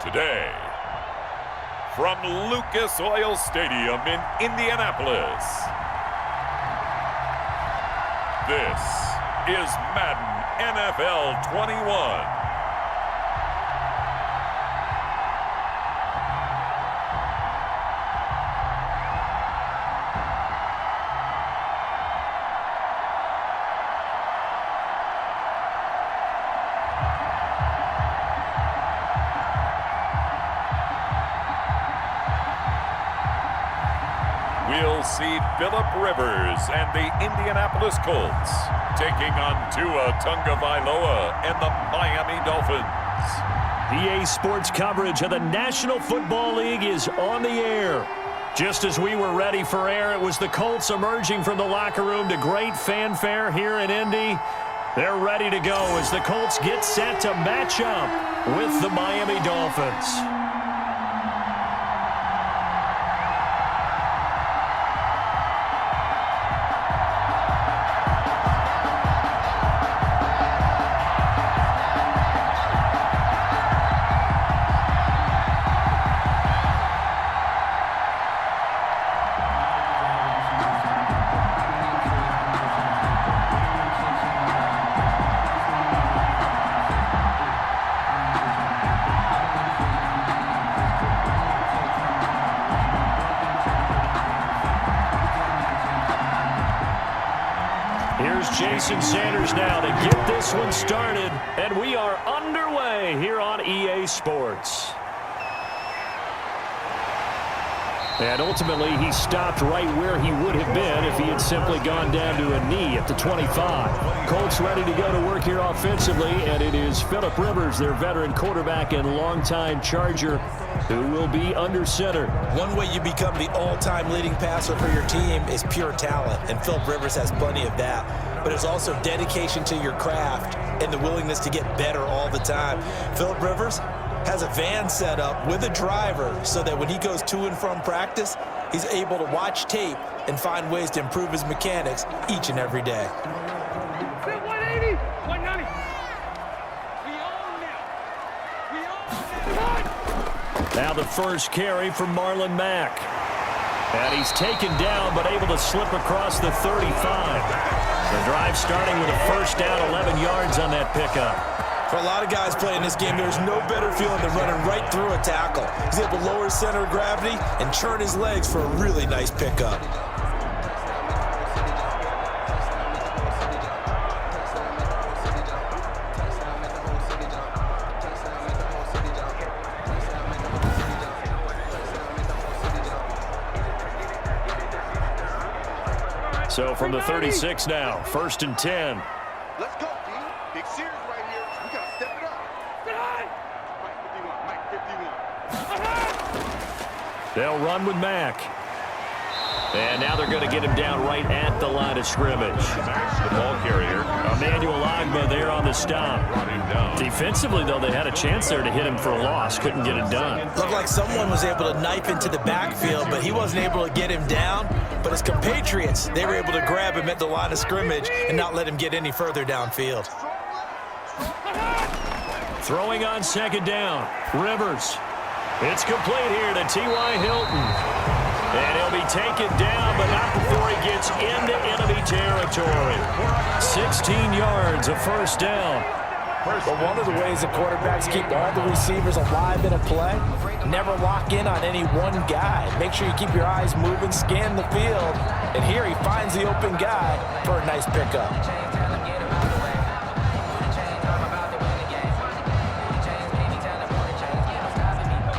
today, from Lucas Oil Stadium in Indianapolis, this is Madden NFL 21. We'll see Phillip Rivers and the Indianapolis Colts taking on Tua Tagovailoa and the Miami Dolphins. EA Sports coverage of the National Football League is on the air. Just as we were ready for air, it was the Colts emerging from the locker room to great fanfare here in Indy. They're ready to go as the Colts get set to match up with the Miami Dolphins. Here's Jason Sanders now to get this one started, and we are underway here on EA Sports. And ultimately, he stopped right where he would have been if he had simply gone down to a knee at the 25. Colts ready to go to work here offensively, and it is Phillip Rivers, their veteran quarterback and longtime Charger, who will be under center. One way you become the all-time leading passer for your team is pure talent, and Phillip Rivers has plenty of that. But it's also dedication to your craft and the willingness to get better all the time. Phillip Rivers has a van set up with a driver so that when he goes to and from practice, he's able to watch tape and find ways to improve his mechanics each and every day. 180, 190. Now the first carry from Marlon Mack. And he's taken down but able to slip across the 35. The drive starting with a first down, 11 yards on that pickup. For a lot of guys playing this game, there's no better feeling than running right through a tackle. He's able to lower his center of gravity and turn his legs for a really nice pickup. So from the 36 now, 1st and 10. Let's go, team. Big series right here. We got to step it up. Get high. Mike 51. They'll run with Mack. And now they're going to get him down right at the line of scrimmage. The ball carrier. Emmanuel Ogbah there on the stop. Defensively, though, they had a chance there to hit him for a loss. Couldn't get it done. Looked like someone was able to knife into the backfield, but he wasn't able to get him down. But his compatriots, they were able to grab him at the line of scrimmage and not let him get any further downfield. Throwing on 2nd down. Rivers. It's complete here to T.Y. Hilton. And he'll be taken down, but not before he gets into enemy territory. 16 yards, a first down. But one of the ways the quarterbacks keep all the receivers alive in a play, never lock in on any one guy. Make sure you keep your eyes moving, scan the field. And here he finds the open guy for a nice pickup.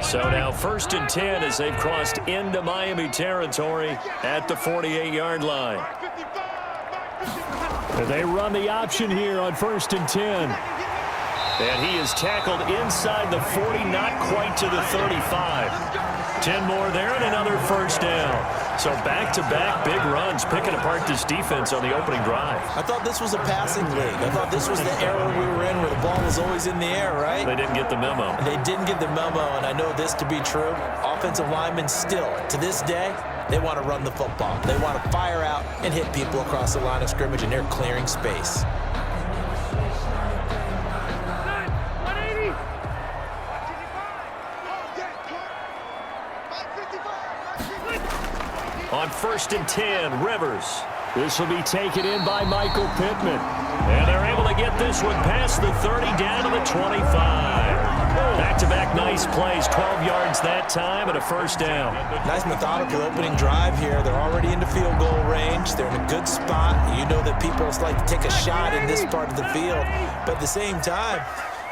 So now 1st and 10 as they've crossed into Miami territory at the 48-yard line. They run the option here on 1st and 10. And he is tackled inside the 40, not quite to the 35. 10 more there and another first down. So back-to-back big runs picking apart this defense on the opening drive. I thought this was a passing league. I thought this was the era we were in where the ball was always in the air, right? They didn't get the memo. They didn't get the memo, and I know this to be true. Offensive linemen still, to this day, they want to run the football. They want to fire out and hit people across the line of scrimmage, and they're clearing space. On 1st and 10, Rivers. This will be taken in by Michael Pittman. And they're able to get this one past the 30 down to the 25. Back-to-back nice plays, 12 yards that time and a first down. Nice methodical opening drive here. They're already into field goal range. They're in a good spot. You know that people like to take a shot in this part of the field. But at the same time,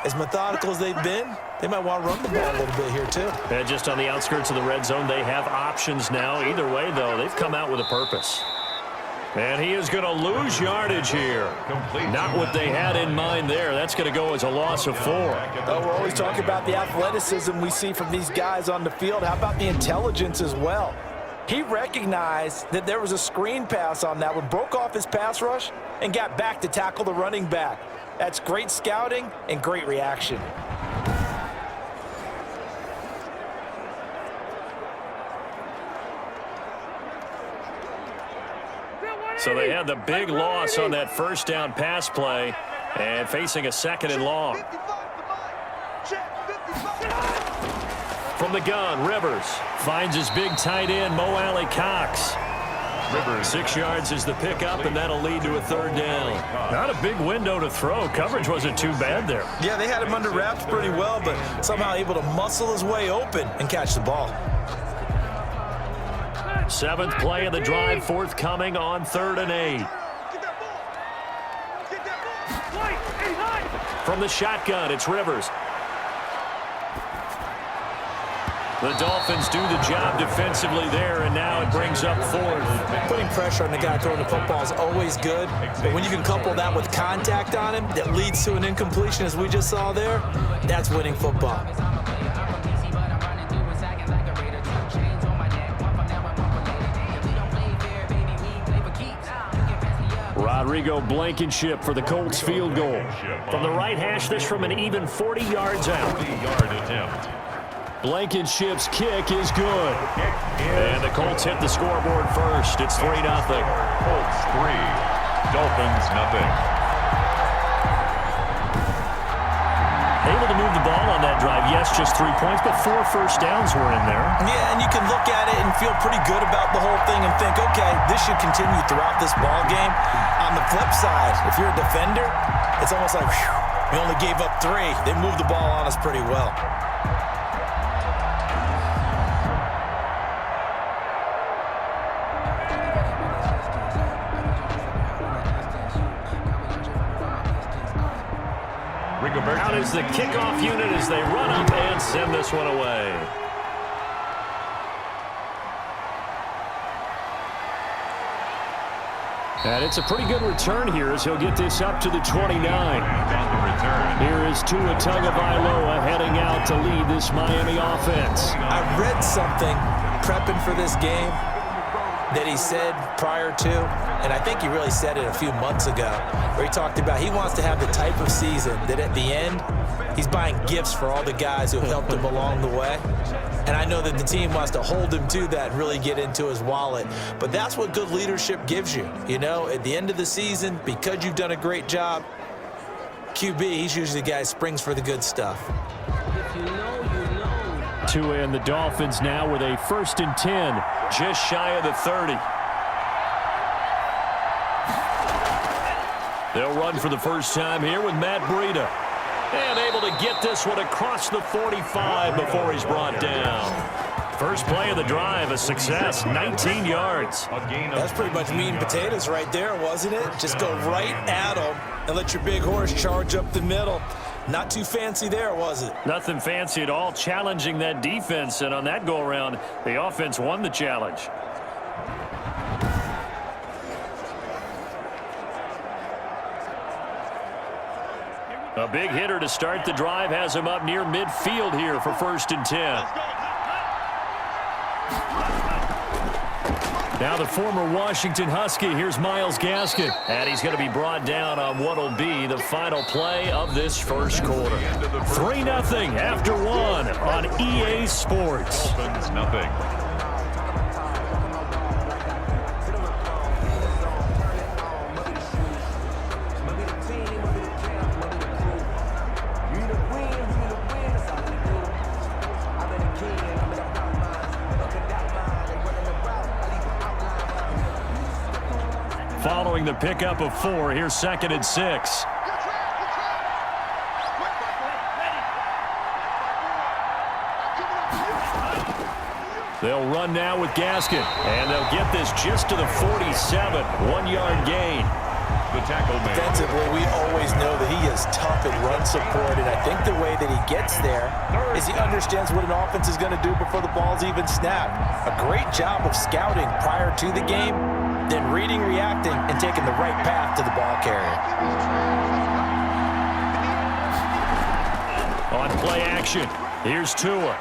as methodical as they've been, they might want to run the ball a little bit here too. And just on the outskirts of the red zone, they have options now. Either way, though, they've come out with a purpose. And he is going to lose yardage here. Not what they had in mind there. That's going to go as a loss of 4. We're always talking about the athleticism we see from these guys on the field. How about the intelligence as well? He recognized that there was a screen pass on that one, broke off his pass rush, and got back to tackle the running back. That's great scouting and great reaction. So they had the big loss on that first down pass play and facing a 2nd and long. From the gun, Rivers finds his big tight end, Mo Alley Cox. Rivers 6 yards is the pickup, and that'll lead to a 3rd down. Not a big window to throw. Coverage wasn't too bad there. Yeah, they had him under wraps pretty well, but somehow able to muscle his way open and catch the ball. 7th play of the drive, forthcoming on 3rd and 8. From the shotgun, it's Rivers. The Dolphins do the job defensively there, and now it brings up 4th. Putting pressure on the guy throwing the football is always good, but when you can couple that with contact on him that leads to an incompletion, as we just saw there, that's winning football. Rodrigo Blankenship for the Colts field goal. From the right hash, this from an even 40 yards out. 40-yard attempt. Blankenship's kick is good. And the Colts hit the scoreboard first. It's 3-0. Colts 3, Dolphins nothing. Able to move the ball on that drive. Yes, just 3 points, but 4 first downs were in there. Yeah, and you can look at it and feel pretty good about the whole thing and think, okay, this should continue throughout this ball game. On the flip side, if you're a defender, it's almost like, whew, we only gave up 3. They moved the ball on us pretty well. Out is the kickoff unit as they run up and send this one away. And it's a pretty good return here as he'll get this up to the 29. Here is Tua Tagovailoa heading out to lead this Miami offense. I read something prepping for this game that he said prior to, and I think he really said it a few months ago, where he talked about he wants to have the type of season that at the end, he's buying gifts for all the guys who have helped him along the way. And I know that the team wants to hold him to that and really get into his wallet. But that's what good leadership gives you. You know, at the end of the season, because you've done a great job, QB, he's usually the guy who springs for the good stuff. Tua and the Dolphins now with a 1st and 10, just shy of the 30. They'll run for the first time here with Matt Breida. And able to get this one across the 45 before he's brought down. First play of the drive, a success, 19 yards. That's pretty much meat and potatoes right there, wasn't it? Just go right at them and let your big horse charge up the middle. Not too fancy there, was it? Nothing fancy at all, challenging that defense. And on that go-around, the offense won the challenge. A big hitter to start the drive has him up near midfield here for 1st and 10. Now the former Washington Husky, here's Myles Gaskin. And he's going to be brought down on what will be the final play of this first quarter. 3-0 after 1 on EA Sports. Dolphins nothing. following the pickup of 4. Here's 2nd and 6. They'll run now with Gaskin, and they'll get this just to the 47. 1-yard gain. The tackle man. Defensively, we always know that he is tough in run support, and I think the way that he gets there is he understands what an offense is going to do before the ball's even snapped. A great job of scouting prior to the game, then reading, reacting, and taking the right path to the ball carrier. On play action, here's Tua.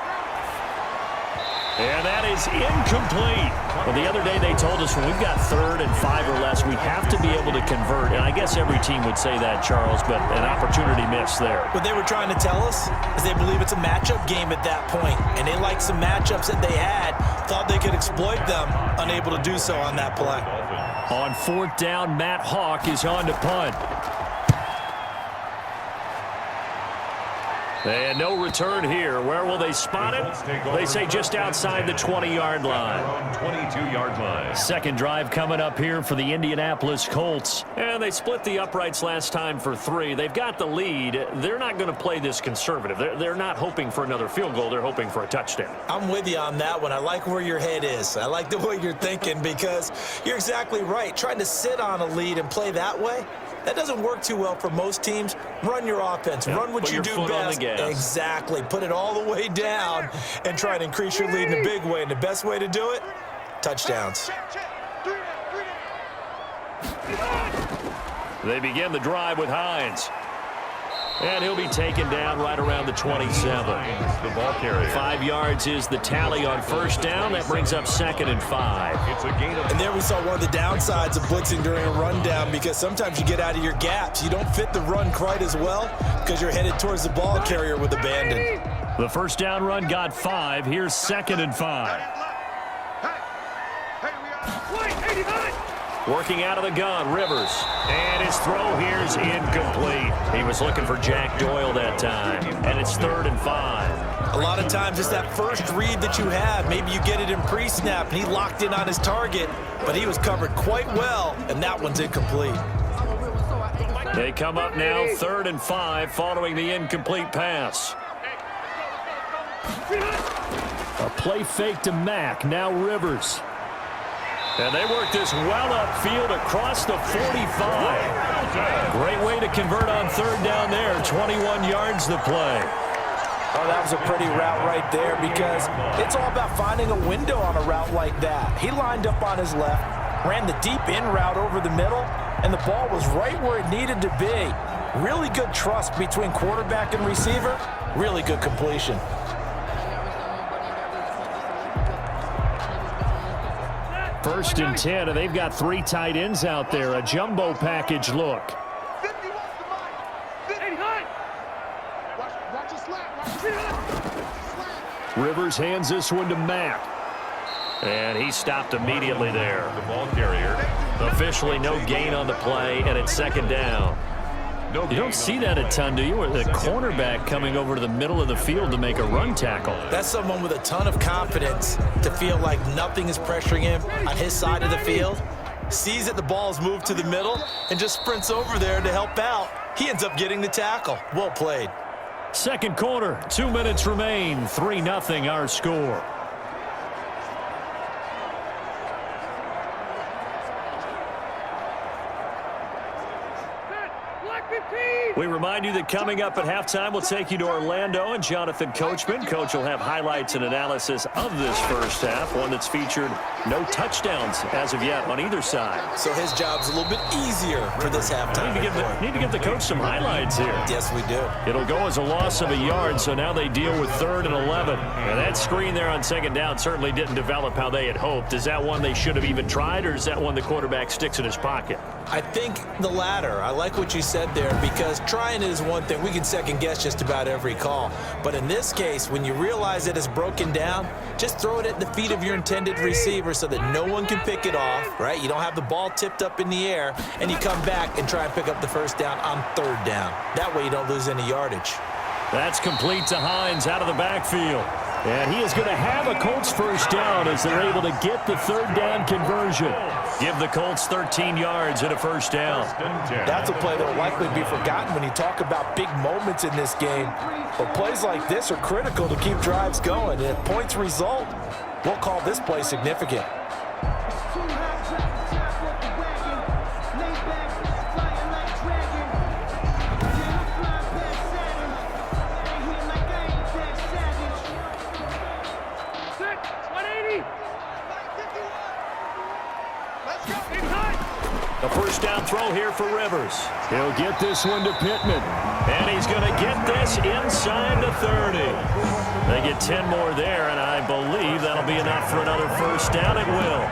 And that is incomplete. Well, the other day they told us when we've got 3rd and 5 or less, we have to be able to convert. And I guess every team would say that, Charles, but an opportunity missed there. What they were trying to tell us is they believe it's a matchup game at that point, and they liked some matchups that they had, thought they could exploit them, unable to do so on that play. On 4th down, Matt Hawk is on to punt. And no return here. Where will they spot it? They say just outside the 20-yard line. 22-yard line. Second drive coming up here for the Indianapolis Colts. And they split the uprights last time for 3. They've got the lead. They're not going to play this conservative. They're not hoping for another field goal. They're hoping for a touchdown. I'm with you on that one. I like where your head is. I like the way you're thinking because you're exactly right. Trying to sit on a lead and play that way, that doesn't work too well for most teams. Run your offense. Run what you do best. Exactly. Put it all the way down and try to increase your lead in a big way. And the best way to do it, touchdowns. They begin the drive with Hines. And he'll be taken down right around the 27. The ball carrier. 5 yards is the tally on 1st down. That brings up 2nd and 5. It's a gain of... And there we saw one of the downsides of blitzing during a rundown because sometimes you get out of your gaps. You don't fit the run quite as well because you're headed towards the ball carrier with abandon. The 1st down run got 5. Here's 2nd and 5. Working out of the gun, Rivers. And his throw here's incomplete. He was looking for Jack Doyle that time. And it's 3rd and 5. A lot of times it's that first read that you have. Maybe you get it in pre-snap and he locked in on his target, but he was covered quite well, and that one's incomplete. They come up now 3rd and 5 following the incomplete pass. A play fake to Mack. Now Rivers. And they work this well upfield across the 45. Great way to convert on 3rd down there. 21 yards the play. Oh, that was a pretty route right there because it's all about finding a window on a route like that. He lined up on his left, ran the deep in route over the middle, and the ball was right where it needed to be. Really good trust between quarterback and receiver. Really good completion. First and 10, and they've got 3 tight ends out there. A jumbo package look. Rivers hands this one to Mack. And he stopped immediately there. The ball carrier. Officially no gain on the play, and it's 2nd down. You don't see that a ton, do you? With a cornerback coming over to the middle of the field to make a run tackle. That's someone with a ton of confidence to feel like nothing is pressuring him on his side of the field. Sees that the ball's moved to the middle and just sprints over there to help out. He ends up getting the tackle. Well played. Second quarter, 2 minutes remain. 3-0 our score. We remind you that coming up at halftime, we'll take you to Orlando and Jonathan Coachman. Coach will have highlights and analysis of this first half, one that's featured no touchdowns as of yet on either side. So his job's a little bit easier for this halftime. Need to give the coach some highlights here. Yes, we do. It'll go as a loss of a yard, so now they deal with 3rd and 11. And that screen there on 2nd down certainly didn't develop how they had hoped. Is that one they should have even tried, or is that one the quarterback sticks in his pocket? I think the latter. I like what you said there because trying it is one thing. We can second guess just about every call. But in this case, when you realize that it's broken down, just throw it at the feet of your intended receiver so that no one can pick it off, right? You don't have the ball tipped up in the air, and you come back and try and pick up the 1st down on 3rd down. That way you don't lose any yardage. That's complete to Hines out of the backfield. And he is going to have a Colts 1st down as they're able to get the 3rd down conversion. Give the Colts 13 yards and a first down. That's a play that will likely be forgotten when you talk about big moments in this game. But plays like this are critical to keep drives going. And if points result, we'll call this play significant. A first down throw here for Rivers. He'll get this one to Pittman. And he's going to get this inside the 30. They get 10 more there, and I believe that'll be enough for another first down. It will.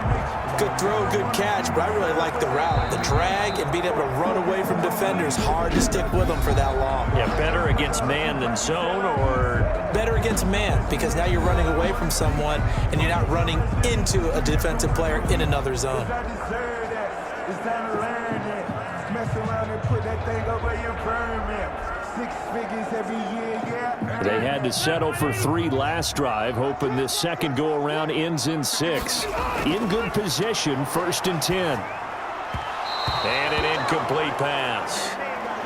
Good throw, good catch, but I really like the route. The drag and being able to run away from defenders, hard to stick with them for that long. Yeah, better against man than zone, or? Better against man, because now you're running away from someone and you're not running into a defensive player in another zone. It's time to learn that. Mess around and put that thing over your permit. 6 figures every year, yeah. They had to settle for 3 last drive, hoping this second go-around ends in 6. In good position, 1st and 10. And an incomplete pass.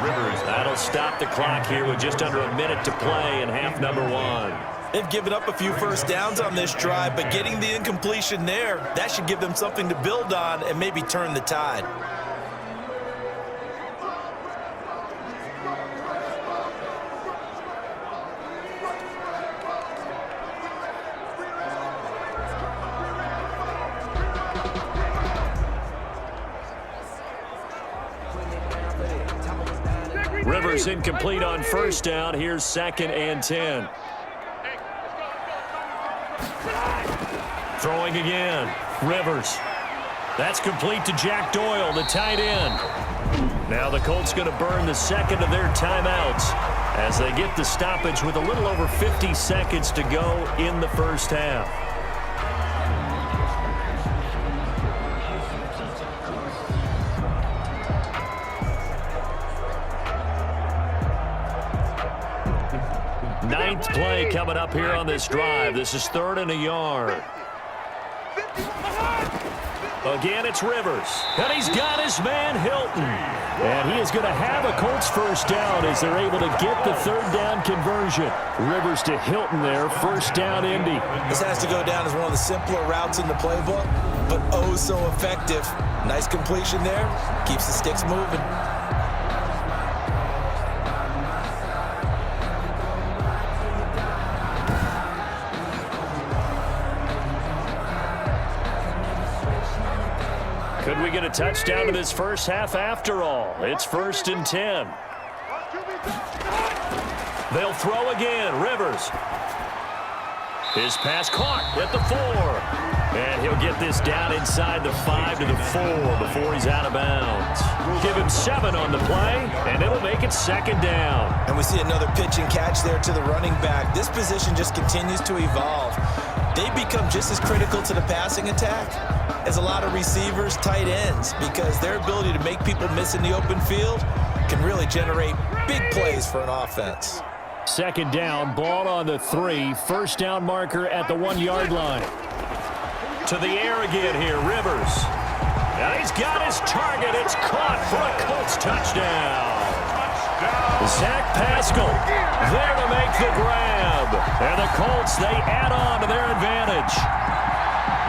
Rivers, that'll stop the clock here with just under a minute to play in half number 1. They've given up a few first downs on this drive, but getting the incompletion there, that should give them something to build on and maybe turn the tide. Rivers incomplete on first down. Here's 2nd and 10. Throwing again. Rivers. That's complete to Jack Doyle, the tight end. Now the Colts going to burn the second of their timeouts as they get the stoppage with a little over 50 seconds to go in the first half. Ninth play coming up here on this drive. This is 3rd and a yard. Again, it's Rivers. And he's got his man, Hilton. And he is going to have a Colts first down as they're able to get the 3rd down conversion. Rivers to Hilton there, first down Indy. This has to go down as one of the simpler routes in the playbook, but oh so effective. Nice completion there. Keeps the sticks moving. Could we get a touchdown to this first half after all? It's 1st and 10. They'll throw again. Rivers. His pass caught at the 4. And he'll get this down inside the 5 to the 4 before he's out of bounds. Give him 7 on the play, and it'll make it 2nd down. And we see another pitch and catch there to the running back. This position just continues to evolve. They become just as critical to the passing attack as a lot of receivers, tight ends, because their ability to make people miss in the open field can really generate big plays for an offense. 2nd down, ball on the 3, first down marker at the 1-yard line. To the air again here, Rivers. Now he's got his target. It's caught for a Colts touchdown. Zach Pascal there to make the grab. And the Colts, they add on to their advantage.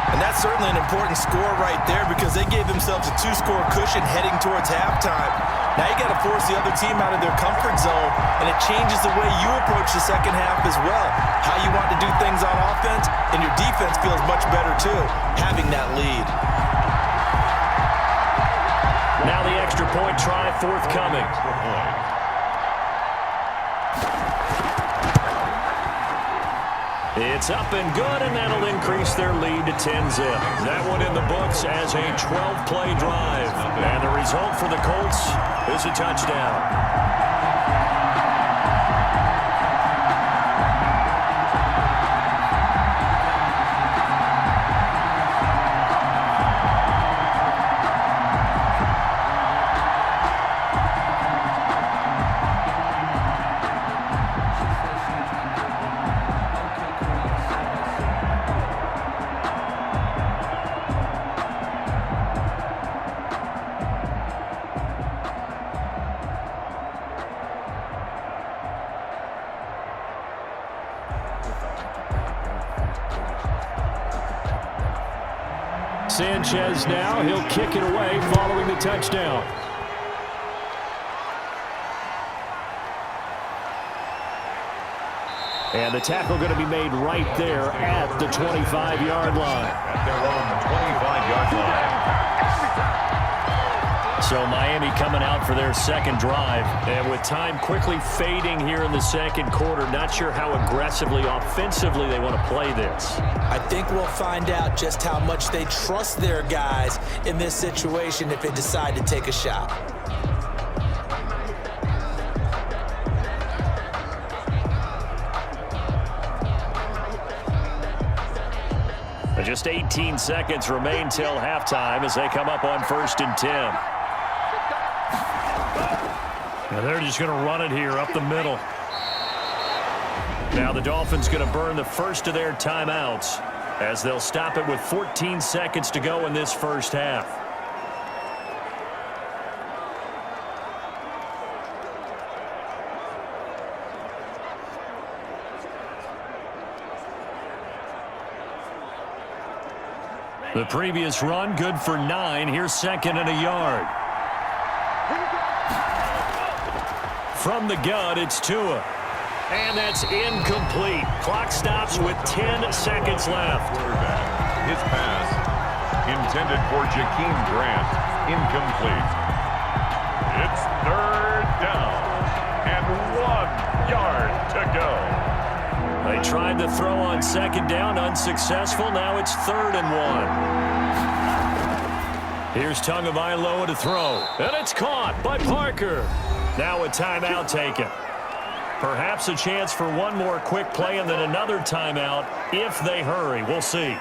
And that's certainly an important score right there because they gave themselves a 2-score cushion heading towards halftime. Now you got to force the other team out of their comfort zone, and it changes the way you approach the second half as well. How you want to do things on offense, and your defense feels much better too, having that lead. Now the extra point try forthcoming. It's up and good, and that'll increase their lead to 10-zip. That one in the books as a 12-play drive. And the result for the Colts is a touchdown. Sanchez now. He'll kick it away following the touchdown. And the tackle going to be made right there at the 25-yard line. At their own 25-yard line. So Miami coming out for their second drive. And with time quickly fading here in the second quarter, not sure how aggressively, offensively they want to play this. I think we'll find out just how much they trust their guys in this situation if they decide to take a shot. Just 18 seconds remain till halftime as they come up on 1st and 10. Now they're just going to run it here up the middle. Now the Dolphins going to burn the first of their timeouts as they'll stop it with 14 seconds to go in this first half. The previous run, good for 9. Here's 2nd and a yard. From the gun, it's Tua. And that's incomplete. Clock stops with 10 seconds left. His pass, intended for Jakeem Grant, incomplete. It's 3rd down and 1 yard to go. They tried to throw on 2nd down, unsuccessful. Now it's 3rd and 1. Here's Tagovailoa to throw. And it's caught by Parker. Now a timeout taken. Perhaps a chance for one more quick play and then another timeout if they hurry. We'll see.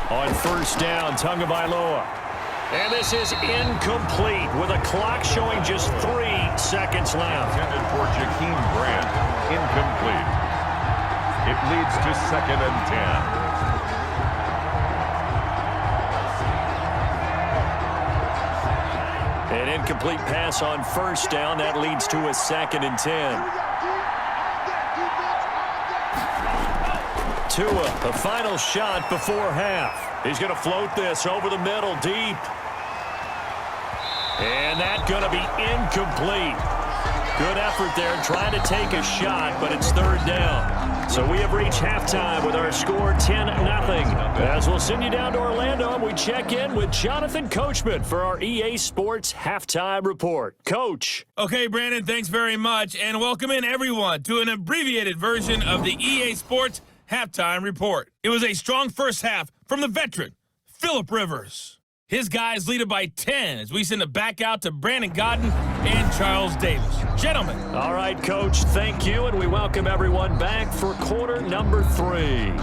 On 1st down, Tagovailoa. And this is incomplete with a clock showing just 3 seconds left. Intended for Jakeem Grant, incomplete. It leads to 2nd and 10. An incomplete pass on 1st down. That leads to a 2nd and 10. Tua, a final shot before half. He's going to float this over the middle deep. And that's going to be incomplete. Good effort there trying to take a shot, but it's 3rd down. So we have reached halftime with our score 10-0. As we'll send you down to Orlando, and we check in with Jonathan Coachman for our EA Sports Halftime Report. Coach. Okay, Brandon, thanks very much. And welcome in, everyone, to an abbreviated version of the EA Sports Halftime Report. It was a strong first half from the veteran, Phillip Rivers. His guys lead it by 10 as we send it back out to Brandon Godden and Charles Davis. Gentlemen. All right, Coach, thank you, and we welcome everyone back for quarter number 3.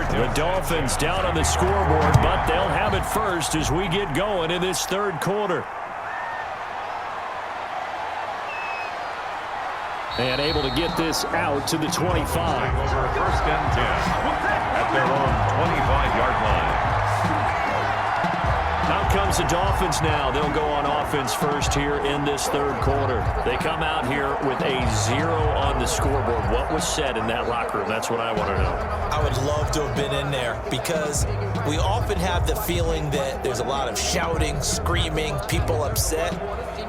The Dolphins down on the scoreboard, but they'll have it first as we get going in this 3rd quarter. And able to get this out to the 25. Over 1st and 10 at their own 25-yard line. Out comes the Dolphins now. They'll go on offense first here in this 3rd quarter. They come out here with a 0 on the scoreboard. What was said in that locker room? That's what I want to know. I would love to have been in there because we often have the feeling that there's a lot of shouting, screaming, people upset.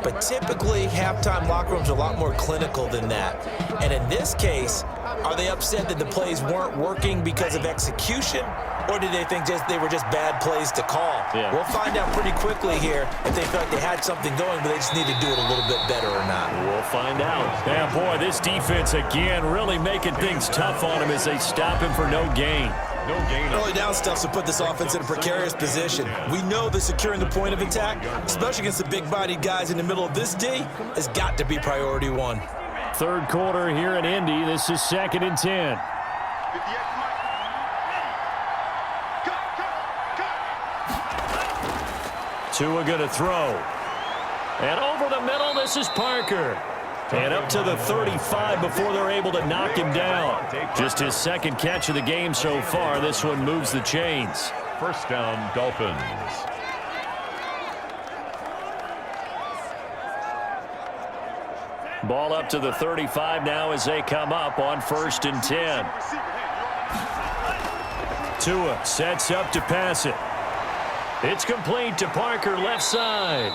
But typically, halftime locker rooms are a lot more clinical than that. And in this case, are they upset that the plays weren't working because of execution? Or did they think they were just bad plays to call? Yeah. We'll find out pretty quickly here if they felt like they had something going, but they just need to do it a little bit better or not. We'll find out. Yeah, boy, this defense again really making things tough on him as they stop him for no gain. Early down stuff to put this offense in a precarious position. We know that securing the point of attack, especially against the big-bodied guys in the middle of this D, has got to be priority one. Third quarter here in Indy. This is 2nd and 10. Tua going to throw. And over the middle, this is Parker. And up to the 35 before they're able to knock him down. Just his second catch of the game so far. This one moves the chains. First down, Dolphins. Ball up to the 35 now as they come up on 1st and 10. Tua sets up to pass it. It's complete to Parker, left side.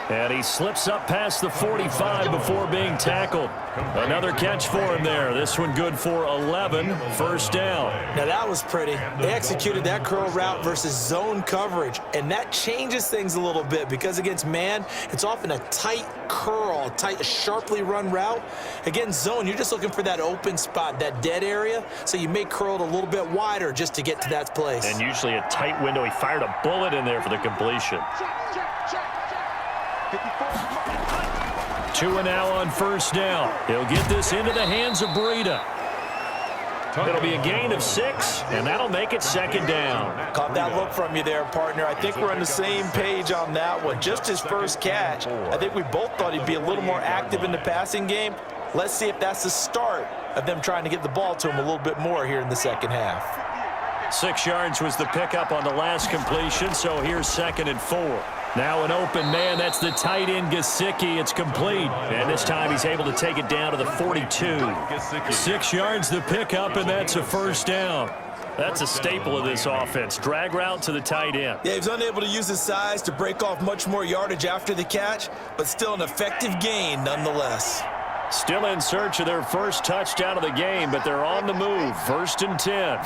And he slips up past the 45 before being tackled. Another catch for him there. This one good for 11. First down. Now that was pretty. They executed that curl route versus zone coverage, and that changes things a little bit because against man, it's often a tight curl, a sharply run route. Against zone, you're just looking for that open spot, that dead area, so you may curl it a little bit wider just to get to that place. And usually a tight window. He fired a bullet in there for the completion. Tua now on first down. He'll get this into the hands of Breida. It'll be a gain of 6, and that'll make it 2nd down. Caught that look from you there, partner. I think we're on the same page on that one. Just his first catch. I think we both thought he'd be a little more active in the passing game. Let's see if that's the start of them trying to get the ball to him a little bit more here in the second half. 6 yards was the pickup on the last completion, so here's 2nd and 4. Now an open man, that's the tight end Gesicki. It's complete. And this time he's able to take it down to the 42. 6 yards the pickup, and that's a first down. That's a staple of this offense. Drag route to the tight end. Yeah, he was unable to use his size to break off much more yardage after the catch, but still an effective gain nonetheless. Still in search of their first touchdown of the game, but they're on the move. 1st and 10.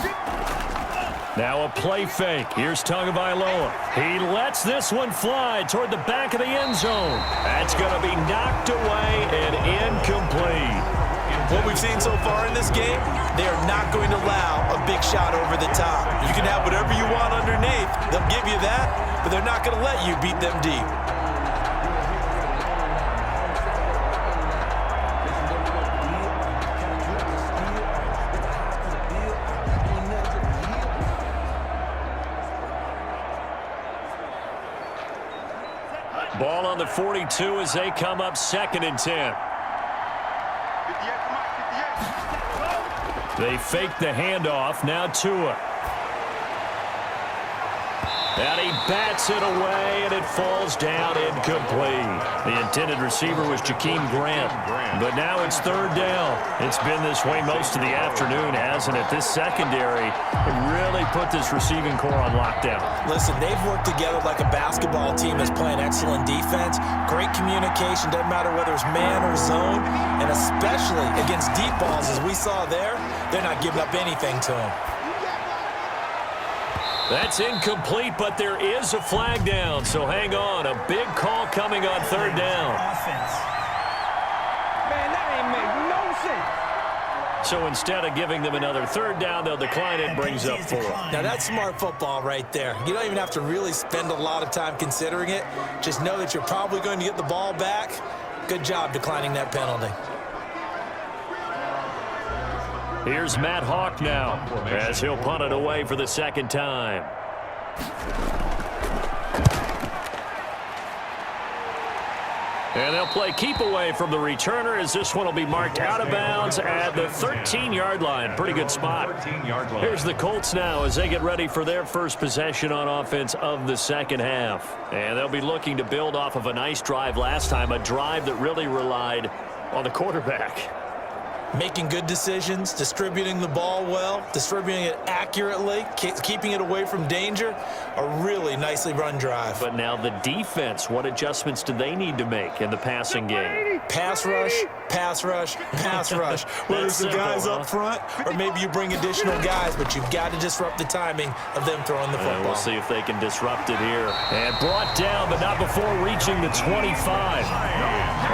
Now a play fake. Here's Tagovailoa. He lets this one fly toward the back of the end zone. That's going to be knocked away and incomplete. What we've seen so far in this game, they are not going to allow a big shot over the top. You can have whatever you want underneath. They'll give you that, but they're not going to let you beat them deep. Ball on the 42 as they come up 2nd and 10. They fake the handoff. Now Tua. And he bats it away, and it falls down incomplete. The intended receiver was Jakeem Grant. But now it's 3rd down. It's been this way most of the afternoon, hasn't it? This secondary really put this receiving core on lockdown. Listen, they've worked together like a basketball team that's playing excellent defense. Great communication, doesn't matter whether it's man or zone. And especially against deep balls, as we saw there, they're not giving up anything to them. That's incomplete, but there is a flag down, so hang on. A big call coming on 3rd down. Man, that ain't make no sense. So instead of giving them another 3rd down, they'll decline it, brings up 4. Now that's smart football right there. You don't even have to really spend a lot of time considering it. Just know that you're probably going to get the ball back. Good job declining that penalty. Here's Matt Hawk now as he'll punt it away for the 2nd time. And they'll play keep away from the returner as this one will be marked out of bounds at the 13-yard line. Pretty good spot. Here's the Colts now as they get ready for their first possession on offense of the 2nd half. And they'll be looking to build off of a nice drive last time, a drive that really relied on the quarterback. Making good decisions, distributing the ball well, distributing it accurately, keeping it away from danger. A really nicely run drive. But now the defense, what adjustments do they need to make in the passing game? pass rush, pass rush, pass rush. Whether it's the guys up front or maybe you bring additional guys, but you've got to disrupt the timing of them throwing the football. We'll see if they can disrupt it here. And brought down, but not before reaching the 25.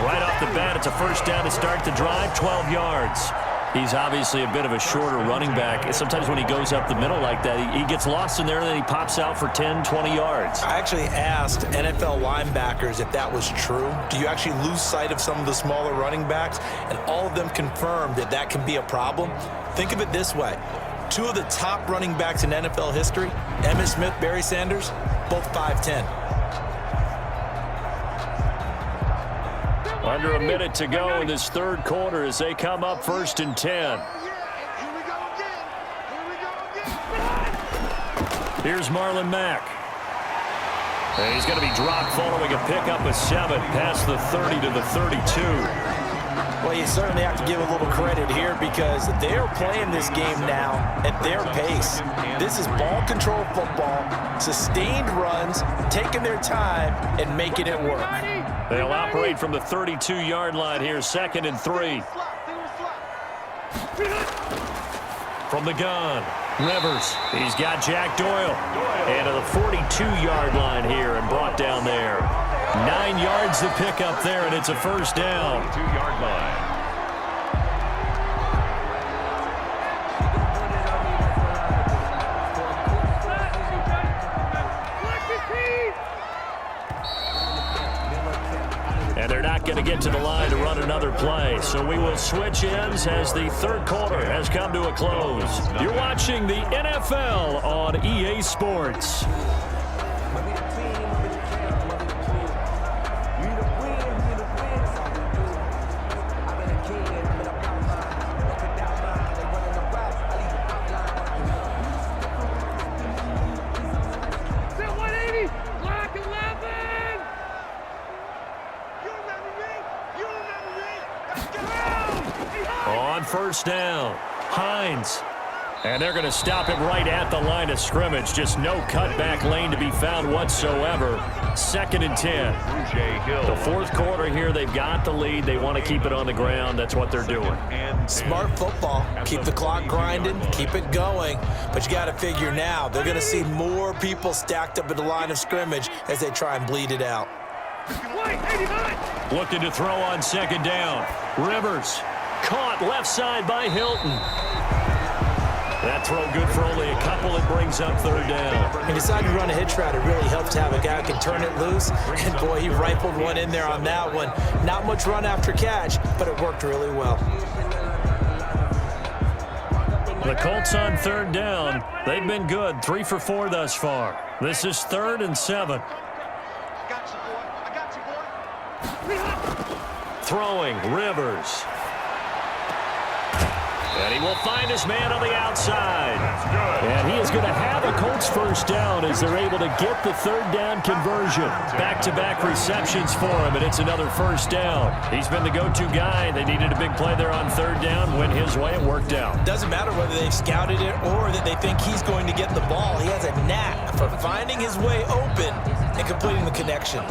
Right off the bat, it's a first down to start the drive, 12 yards. He's obviously a bit of a shorter running back. Sometimes when he goes up the middle like that, he gets lost in there, and then he pops out for 10, 20 yards. I actually asked NFL linebackers if that was true. Do you actually lose sight of some of the smaller running backs? And all of them confirmed that that can be a problem. Think of it this way. Two of the top running backs in NFL history, Emmitt Smith, Barry Sanders, both 5'10". Under a minute to go in this third quarter as they come up 1st and 10. Here's Marlon Mack. And he's going to be dropped following a pickup of 7 past the 30 to the 32. Well, you certainly have to give a little credit here because they're playing this game now at their pace. This is ball control football, sustained runs, taking their time, and making it work. They'll operate from the 32-yard line here, 2nd and 3. From the gun, Rivers. He's got Jack Doyle. And to the 42-yard line here and brought down there. 9 yards to pick up there, and it's a first down. 2-yard line. And they're not going to get to the line to run another play. So we will switch ends as the third quarter has come to a close. You're watching the NFL on EA Sports. On first down, Hines. And they're going to stop him right at the line of scrimmage. Just no cutback lane to be found whatsoever. 2nd and 10. The fourth quarter here, they've got the lead. They want to keep it on the ground. That's what they're doing. Smart football. Keep the clock grinding. Keep it going. But you got to figure now, they're going to see more people stacked up at the line of scrimmage as they try and bleed it out. Looking to throw on 2nd down. Rivers. Caught left side by Hilton. That throw good for only a couple. It brings up 3rd down. He decided to run a hitch route. It really helps to have a guy who can turn it loose. And, boy, he rifled one in there on that one. Not much run after catch, but it worked really well. The Colts on 3rd down. They've been good. 3 for 4 thus far. This is 3rd and 7. Throwing, Rivers. And he will find his man on the outside. And he is going to have a Colts first down as they're able to get the 3rd down conversion. Back-to-back receptions for him, and it's another first down. He's been the go-to guy. They needed a big play there on 3rd down. Went his way. It worked out. Doesn't matter whether they've scouted it or that they think he's going to get the ball. He has a knack for finding his way open and completing the connection.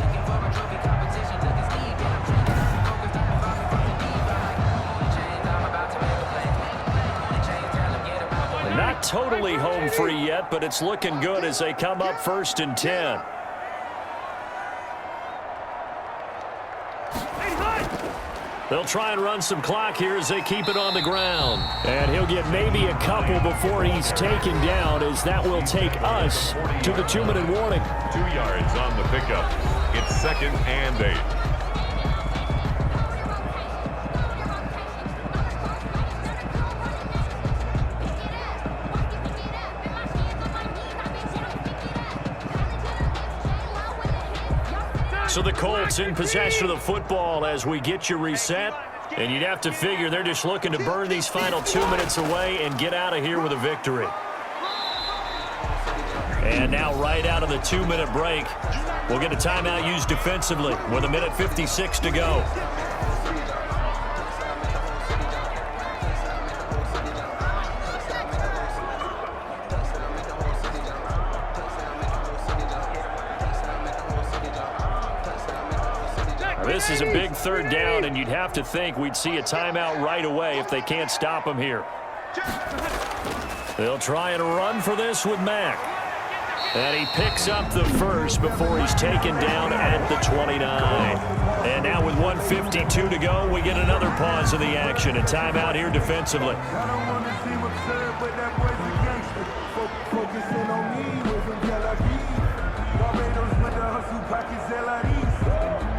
Not totally home free yet, but it's looking good as they come up 1st and 10. They'll try and run some clock here as they keep it on the ground. And he'll get maybe a couple before he's taken down, as that will take us to the 2-minute warning. 2 yards on the pickup. It's 2nd and 8. So the Colts in possession of the football as we get you reset. And you'd have to figure they're just looking to burn these final 2 minutes away and get out of here with a victory. And now right out of the 2-minute break, we'll get a timeout used defensively with 1:56 to go. This is a big third down, and you'd have to think we'd see a timeout right away if they can't stop him here. They'll try and run for this with Mack. And he picks up the first before he's taken down at the 29. And now with 1:52 to go, we get another pause in the action. A timeout here defensively. I don't want to seem absurd, but that boy's a gangster. Focusing on me, we're from Tel Aviv. Barbados with the hustle pockets, LREs.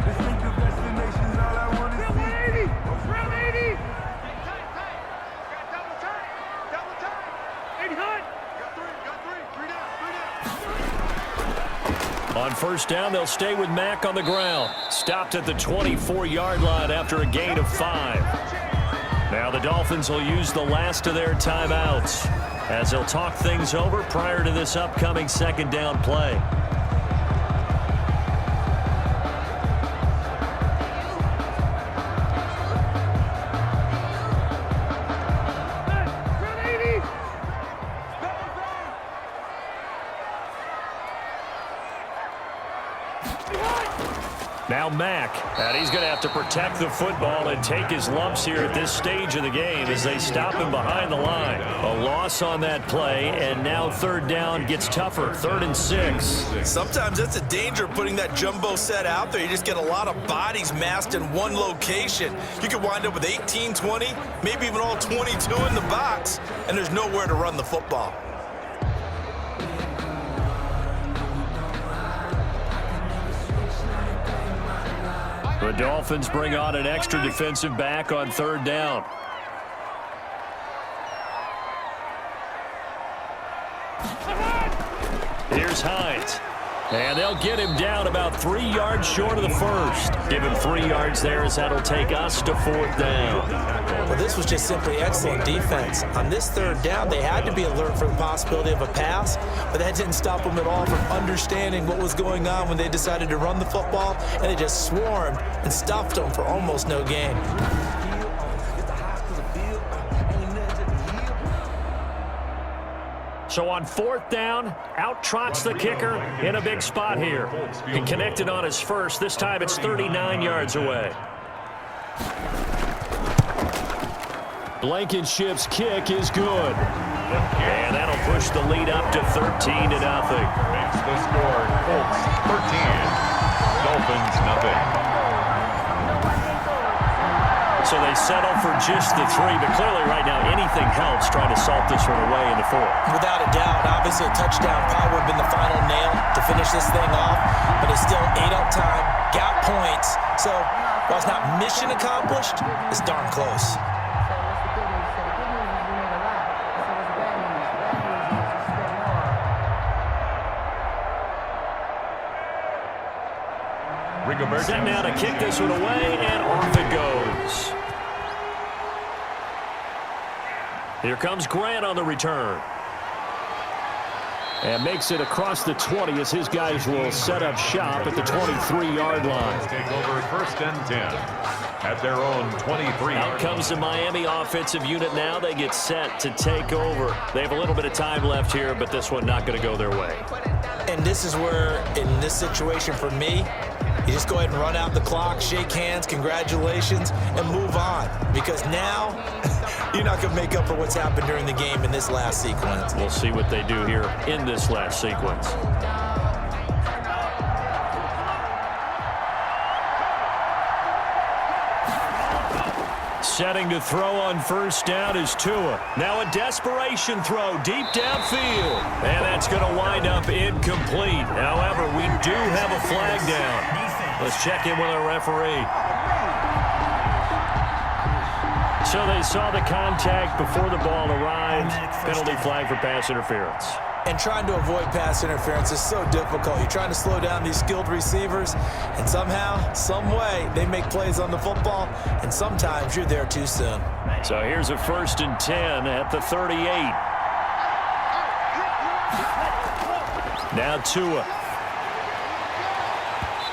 Distinctive destinations, all I want to see. 180! 180! Double time! Double time! 80 hot! Got three, three down. On first down, they'll stay with Mack on the ground. Stopped at the 24-yard line after a gain of 5. Now the Dolphins will use the last of their timeouts as they'll talk things over prior to this upcoming second down play. Now Mack, and he's going to have to protect the football and take his lumps here at this stage of the game as they stop him behind the line. A loss on that play, and now third down gets tougher, 3rd and 6. Sometimes that's a danger putting that jumbo set out there. You just get a lot of bodies massed in one location. You could wind up with 18, 20, maybe even all 22 in the box, and there's nowhere to run the football. The Dolphins bring on an extra defensive back on third down. Here's Hines. And they'll get him down about 3 yards short of the first. Give him 3 yards there as that'll take us to 4th down. Well, this was just simply excellent defense. On this third down, they had to be alert for the possibility of a pass, but that didn't stop them at all from understanding what was going on when they decided to run the football, and they just swarmed and stuffed them for almost no gain. So on 4th down, out trots the kicker in a big spot here. He connected on his first. This time it's 39 yards away. Blankenship's kick is good. And that'll push the lead up to 13-0. Makes the score Colts 13, Dolphins nothing. So they settle for just the 3, but clearly right now anything helps trying to salt this one away in the 4th. Without a doubt, obviously a touchdown probably would have been the final nail to finish this thing off, but it's still 8 up time, got points. So while it's not mission accomplished, it's darn close. Set now to kick this one away, and off it goes. Here comes Grant on the return. And makes it across the 20 as his guys will set up shop at the 23-yard line. Take over 1st and 10 at their own 23. Out comes the Miami offensive unit now. They get set to take over. They have a little bit of time left here, but this one not going to go their way. And this is where, in this situation for me, you just go ahead and run out the clock, shake hands, congratulations, and move on. Because now, you're not going to make up for what's happened during the game in this last sequence. We'll see what they do here in this last sequence. Setting to throw on first down is Tua. Now a desperation throw deep downfield. And that's going to wind up incomplete. However, we do have a flag down. Let's check in with our referee. So they saw the contact before the ball arrived. Penalty flag for pass interference. And trying to avoid pass interference is so difficult. You're trying to slow down these skilled receivers, and somehow, some way, they make plays on the football, and sometimes you're there too soon. So here's a 1st and 10 at the 38. Now Tua.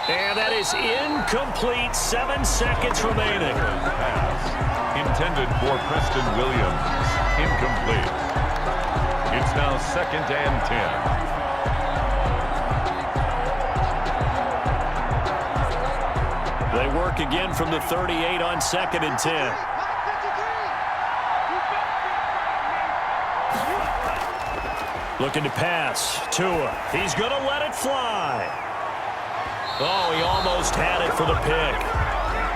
And that is incomplete. 7 seconds remaining. Pass intended for Preston Williams. Incomplete. It's now 2nd and 10. They work again from the 38 on 2nd and 10. Looking to pass. Tua. He's going to let it fly. Oh, he almost had it for the pick.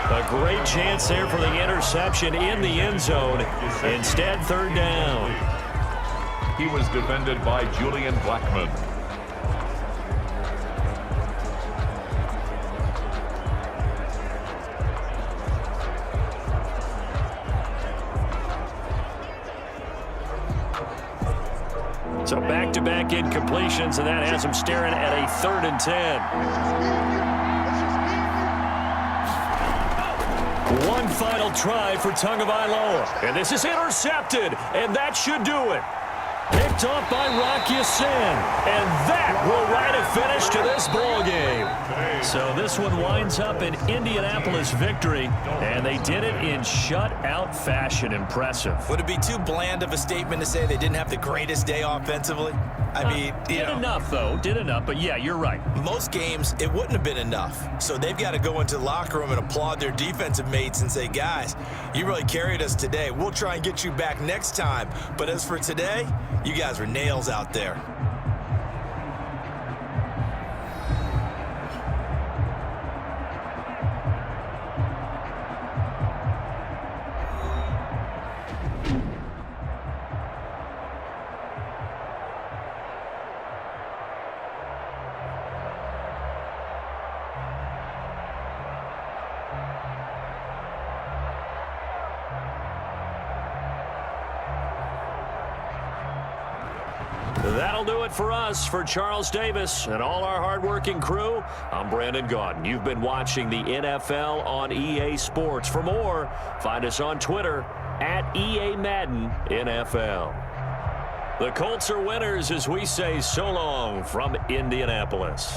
A great chance there for the interception in the end zone. Instead, 3rd down. He was defended by Julian Blackman. So back-to-back incompletions, and that has him staring at a 3rd and 10. One final try for Tagovailoa. And this is intercepted, and that should do it. Picked off by Rocky Sin. And that will write a finish to this ball game. So this one winds up an Indianapolis victory, and they did it in shutout fashion. Impressive. Would it be too bland of a statement to say they didn't have the greatest day offensively? I mean, did enough, though. Did enough, but yeah, you're right. Most games, it wouldn't have been enough. So they've got to go into the locker room and applaud their defensive mates and say, guys, you really carried us today. We'll try and get you back next time. But as for today, you guys were nails out there. That'll do it for us. For Charles Davis and all our hardworking crew, I'm Brandon Gaudin. You've been watching the NFL on EA Sports. For more, find us on Twitter at EA Madden NFL. The Colts are winners as we say so long from Indianapolis.